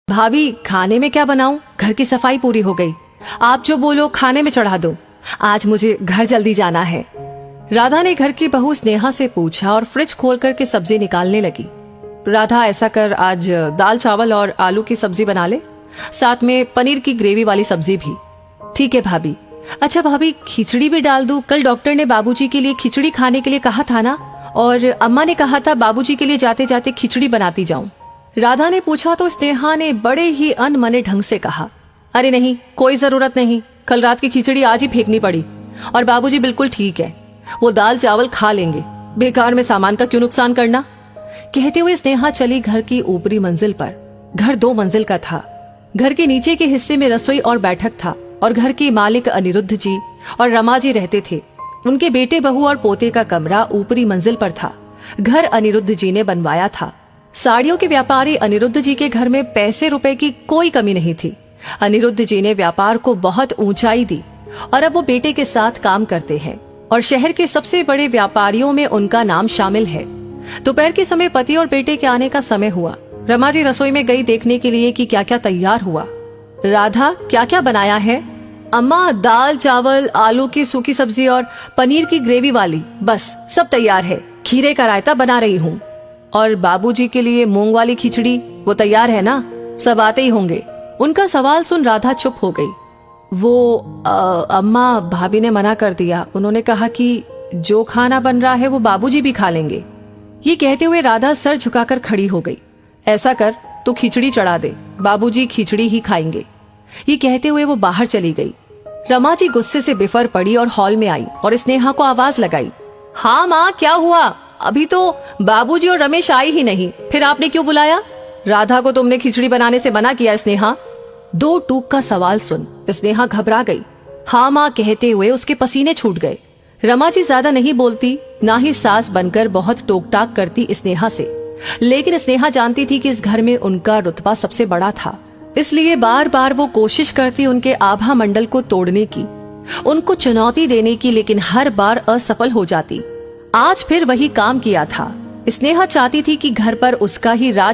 भाभी खाने में क्या बनाऊं? घर की सफाई पूरी हो गई। आप जो बोलो खाने में चढ़ा दो। आज मुझे घर जल्दी जाना है। राधा ने घर की बहू स्नेहा से पूछा और फ्रिज खोल करके सब्जी निकालने लगी। राधा, ऐसा कर आज दाल चावल और आलू की सब्जी बना ले, साथ में पनीर की ग्रेवी वाली सब्जी भी। ठीक है भाभी। अच्छा भाभी, खिचड़ी भी डाल दूं? कल डॉक्टर ने बाबूजी के लिए खिचड़ी खाने के लिए कहा था ना, और अम्मा ने कहा था बाबूजी के लिए जाते जाते खिचड़ी बनाती जाऊं। राधा ने पूछा तो स्नेहा ने बड़े ही अनमने ढंग से कहा, अरे नहीं, कोई जरूरत नहीं। कल रात की खिचड़ी आज ही फेंकनी पड़ी और बाबूजी बिल्कुल ठीक है, वो दाल चावल खा लेंगे। बेकार में सामान का क्यों नुकसान करना। कहते हुए स्नेहा चली घर की ऊपरी मंजिल पर। घर 2 मंजिल का था। घर के नीचे के हिस्से में रसोई और बैठक था और घर के मालिक अनिरुद्ध जी और रमा जी रहते थे। उनके बेटे बहू और पोते का कमरा ऊपरी मंजिल पर था। घर अनिरुद्ध जी ने बनवाया था। साड़ियों के व्यापारी अनिरुद्ध जी के घर में पैसे रुपए की कोई कमी नहीं थी। अनिरुद्ध जी ने व्यापार को बहुत ऊंचाई दी और अब वो बेटे के साथ काम करते हैं और शहर के सबसे बड़े व्यापारियों में उनका नाम शामिल है। दोपहर के समय पति और बेटे के आने का समय हुआ। रमा जी रसोई में गई देखने के लिए कि क्या क्या तैयार हुआ। राधा, क्या क्या बनाया है? अम्मा, दाल चावल, आलू की सूखी सब्जी और पनीर की ग्रेवी वाली, बस सब तैयार है। खीरे का रायता बना रही हूँ। और बाबूजी के लिए मूंग वाली खिचड़ी, वो तैयार है ना? सब आते ही होंगे। उनका सवाल सुन राधा चुप हो गई। वो अम्मा, भाभी ने मना कर दिया। उन्होंने कहा कि जो खाना बन रहा है वो बाबूजी भी खा लेंगे। ये कहते हुए राधा सर झुकाकर खड़ी हो गई। ऐसा कर, तू खिचड़ी चढ़ा दे, बाबूजी खिचड़ी ही खाएंगे। ये कहते हुए वो बाहर चली गई। रमा जी गुस्से से बिफर पड़ी और हॉल में आई और स्नेहा को आवाज लगाई, हाँ माँ, क्या हुआ? अभी तो बाबूजी और रमेश आए ही नहीं, फिर आपने क्यों बुलाया? राधा को तुमने खिचड़ी बनाने से मना किया स्नेहा? 2 टूक का सवाल सुन स्नेहा घबरा गई। हाँ माँ कहते हुए उसके पसीने छूट गए। रमा जी ज्यादा नहीं बोलती, ना ही सास बनकर बहुत टोक टाक करती स्नेहा से, लेकिन स्नेहा जानती थी कि इस घर में उनका रुतबा सबसे बड़ा था, इसलिए बार बार वो कोशिश करती उनके आभा मंडल को तोड़ने की, उनको चुनौती देने की, लेकिन हर बार असफल हो जाती। आज फिर वही काम किया था। स्नेहा चाहती थी कि घर पर उसका ही राज